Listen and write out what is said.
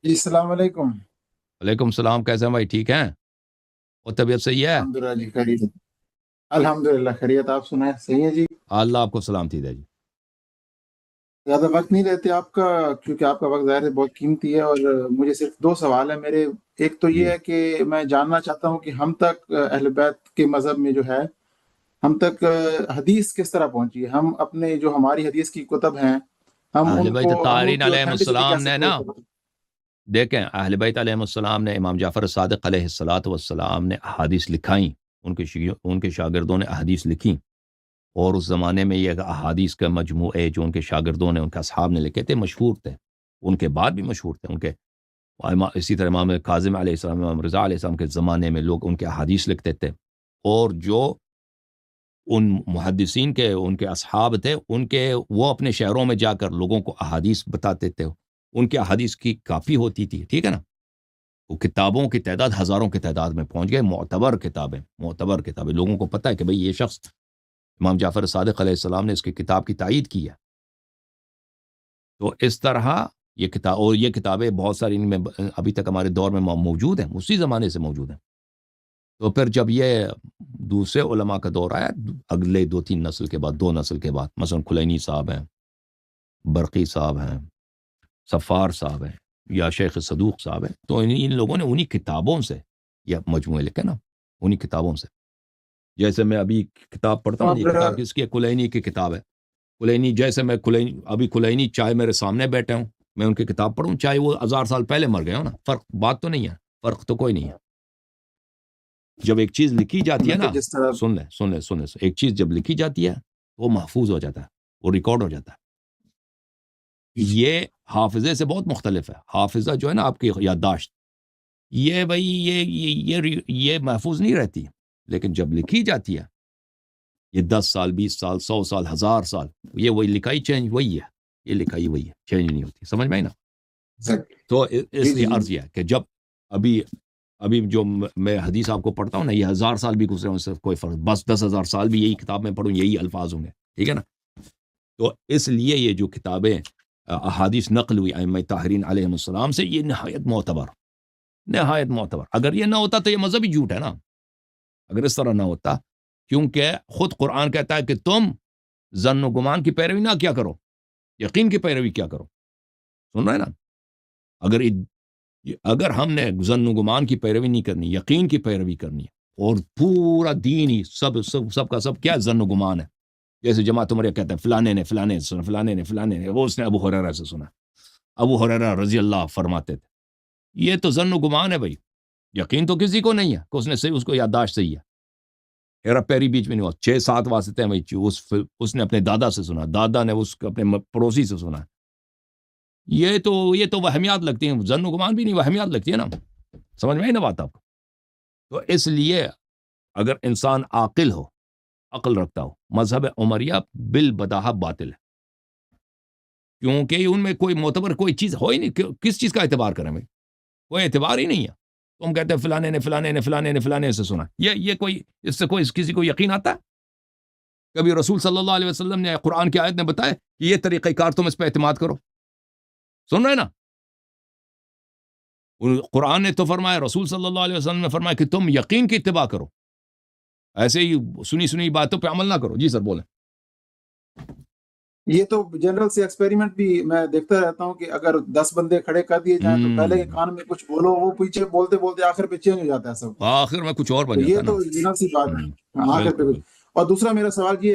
جی السلام علیکم۔ وعلیکم السلام، کیسے ہیں بھائی؟ ٹھیک ہیں؟ اور طبیعت صحیح ہے؟ الحمد للہ جی خیریت۔ الحمد للہ خیریت، آپ سنائیں صحیح ہے جی؟ اللہ آپ کو سلامتی دے جی۔ زیادہ وقت نہیں لیتے آپ کا، کیونکہ آپ کا وقت ظاہر ہے بہت قیمتی ہے، اور مجھے صرف دو سوال ہیں میرے۔ ایک تو یہ جی ہے کہ میں جاننا چاہتا ہوں کہ ہم تک اہل بیت کے مذہب میں جو ہے، ہم تک حدیث کس طرح پہنچی ہے؟ ہم اپنے جو ہماری حدیث کی کتب ہیں، اہل بیت ہم ان طاہرین کی علیہم اوتھینٹسٹی السلام کیسے نے پروو نا، کر؟ دیکھیں اہل بیت علیہم السلام نے، امام جعفر صادق علیہ الصلاۃ والسلام نے احادیث لکھائیں، ان کے شاگردوں نے احادیث لکھی، اور اس زمانے میں یہ احادیث کے مجموعے جو ان کے شاگردوں نے، ان کے اصحاب نے لکھے تھے، مشہور تھے، ان کے بعد بھی مشہور تھے ان کے۔ اسی طرح امام کاظم علیہ السلام، امام رضا علیہ السلام کے زمانے میں لوگ ان کے احادیث لکھتے تھے، اور جو ان محدثین کے ان کے اصحاب تھے، ان کے وہ اپنے شہروں میں جا کر لوگوں کو احادیث بتاتے تھے، ان کے احادیث کی کافی ہوتی تھی، ٹھیک ہے نا؟ وہ کتابوں کی تعداد ہزاروں کی تعداد میں پہنچ گئے، معتبر کتابیں لوگوں کو پتہ ہے کہ بھئی یہ شخص امام جعفر صادق علیہ السلام نے اس کی کتاب کی تائید کی ہے۔ تو اس طرح یہ کتاب، اور یہ کتابیں بہت ساری ان میں ابھی تک ہمارے دور میں موجود ہیں، اسی زمانے سے موجود ہیں۔ تو پھر جب یہ دوسرے علماء کا دور آیا، اگلے دو تین نسل کے بعد، دو نسل کے بعد، مثلا کلینی صاحب ہیں، برقی صاحب ہیں، صفار صاحب ہیں، یا شیخ صدوق صاحب ہیں، تو ان لوگوں نے انہی کتابوں سے یہ مجموعے لکھے نا، انہی کتابوں سے۔ جیسے میں ابھی کتاب پڑھتا ہوں، یہ اور کتاب کس کی ہے؟ کلینی کی کتاب ہے۔ کلینی، جیسے میں کلینی چاہے میرے سامنے بیٹھے ہوں، میں ان کی کتاب پڑھوں، چاہے وہ 1000 سال پہلے مر گئے ہوں نا، بات تو نہیں ہے، فرق تو کوئی نہیں ہے۔ جب ایک چیز لکھی جاتی ہے کہ نا، جس طرح سن لیں، ایک چیز جب لکھی جاتی ہے وہ محفوظ ہو جاتا ہے، وہ ریکارڈ ہو جاتا ہے۔ یہ حافظے سے بہت مختلف ہے۔ حافظہ جو ہے نا، آپ کی یادداشت، یہ بھائی یہ محفوظ نہیں رہتی، لیکن جب لکھی جاتی ہے، یہ 10 سال، 20 سال، 100 سال، 1000 سال، یہ وہی لکھائی چینج وہی ہے، یہ لکھائی وہی ہے، چینج نہیں ہوتی، سمجھ میں آئی نا؟ تو جی اس لیے جی عرض یہ ہے کہ جب ابھی جو میں حدیث آپ کو پڑھتا ہوں نا، یہ 1000 سال بھی گزرے ہوں، صرف کوئی فرق، بس 10,000 سال بھی یہی کتاب میں پڑھوں، یہی الفاظ ہوں گے، ٹھیک ہے نا؟ تو اس لیے یہ جو کتابیں احادیث نقل ہوئی ائمہ طاہرین علیہ السلام سے، یہ نہایت معتبر۔ اگر یہ نہ ہوتا تو یہ مذہب ہی جھوٹ ہے نا، اگر اس طرح نہ ہوتا، کیونکہ خود قرآن کہتا ہے کہ تم ظن و گمان کی پیروی نہ کیا کرو، یقین کی پیروی کیا کرو، سن رہے ہیں نا؟ اگر ہم نے ظن و گمان کی پیروی نہیں کرنی، یقین کی پیروی کرنی ہے، اور پورا دین ہی سب کا سب کیا ظن و گمان ہے، جیسے جماعت عمریہ کہتا ہے فلانے نے سنا، فلانے نے وہ اس نے ابو ہریرہ سے سنا، ابو ہریرہ رضی اللہ فرماتے تھے، یہ تو ظن و گمان ہے بھائی، یقین تو کسی کو نہیں ہے کہ اس کو یادداشت صحیح ہے، ہیرا پیری بیچ میں نہیں ہوا، 6-7 واسطے ہیں بھائی، اس نے اپنے دادا سے سنا، دادا نے اپنے پڑوسی سے سنا، یہ تو وہمیات لگتی ہیں، ظن و گمان بھی نہیں، وہمیات لگتی ہے نا، سمجھ میں آئی نا بات آپ کو؟ تو اس لیے اگر انسان عاقل ہو، عقل رکھتا ہو، مذہب عمریہ بالبداہہ باطل ہے، کیونکہ ان میں کوئی معتبر کوئی چیز ہو ہی نہیں، کس چیز کا اعتبار کریں بھائی؟ کوئی اعتبار ہی نہیں ہے۔ تم کہتے ہیں فلانے سے سنا، یہ کوئی، اس سے کوئی کسی کو یقین آتا ہے؟ کبھی رسول صلی اللہ علیہ وسلم نے، قرآن کی آیت نے بتایا کہ یہ طریقہ کار تم اس پہ اعتماد کرو، سن رہے نا؟ قرآن نے تو فرمایا، رسول صلی اللہ علیہ وسلم نے فرمایا کہ تم یقین کی اتباع کرو، ایسے ہی سنی باتوں پہ عمل نہ کرو۔ جی سر بولیں۔ یہ تو جنرل سے ایکسپیریمنٹ بھی میں دیکھتا رہتا ہوں کہ اگر 10 بندے کھڑے کر دیے جائیں تو پہلے کے کان میں کچھ بولو، وہ پیچھے بولتے بولتے آخر پہ چینج ہو جاتا ہے سب کچھ۔ آخر میں کچھ اور تو بن یہ جاتا ہے نا۔ تو جنرل سی بات ہے، آخر پہ بالکل کچھ۔ اور دوسرا میرا سوال یہ